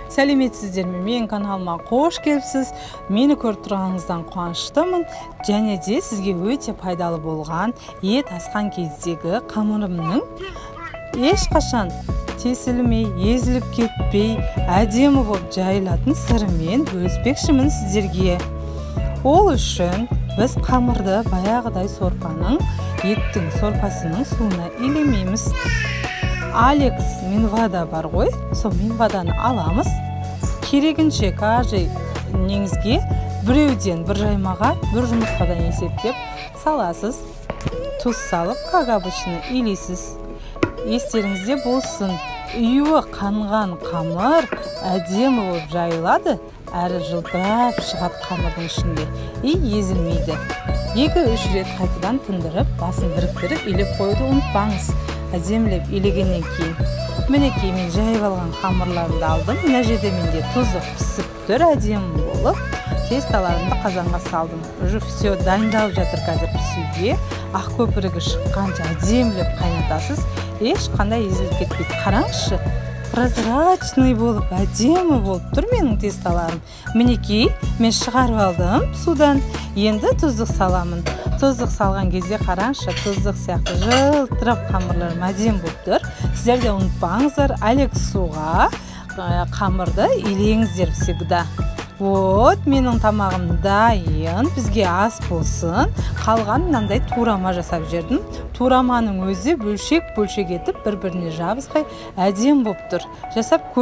Сәлеметсіздер ме? Менің каналыма қош келіпсіз. Мені көріп тұрғаныңыздан қуаныштымын. Және де сізге өте пайдалы болған ет асқан кездегі қамырымның ешқашан тесілмей, езіліп кетпей, әдемі болып жайылатын сырымен бөліспекшімін сіздерге. Ол үшін біз қамырды баяғыдай сорпаның, еттің сорпасының суына илемейміз. Алекс минвада бар ғой, сол минваданы аламыз. Керегінше каждый неңізге біреуден бір жаймаға, бір жұмыртқадан есептеп саласыз. Тұз салып, как обычно, илейсіз. Естеріңізде болсын, үйі қанған қамыр әдемі болып жайылады, әрі жылдырап шығады қамырдың ішінде, езілмейді. 2-3 рет қайтадан тындырып, басын біріктіріп, илеп қоюды ұмытпаңыз. Әдемілеп илегеннен кейін. Мінекей, мен жайып алған қамырларымды алдым. Мына жерде менде тұзы пісіп тұр, әдемі болып. Тесталарымды қазанға салдым. Уже все дайындалып жатыр қазір пісуге. Ақ көпірігі шыққанша әдемілеп қайнатасыз. Ешқандай езіліп кетпейді. Қараңызшы, прозрачный болып, әдемі болып тұр менің тесталарым. Мінекей, мен шығарып алдым судан. Енді тұздық саламын. Тұздық салған кезде қараңызшы, тұздық сияқты жылтырап қамырларым әдемі болып тұр. Сіздер де ұмытпаңыздар, Алекс суға қамырды илеңіздер всегда. Вот, менің тамағым дайын, бізге ас болсын. Қалған мынандай турама жасап жердім. Тураманың өзі бөлшек етіп, бір-біріне жабыспай әдемі болып тұр. Жасап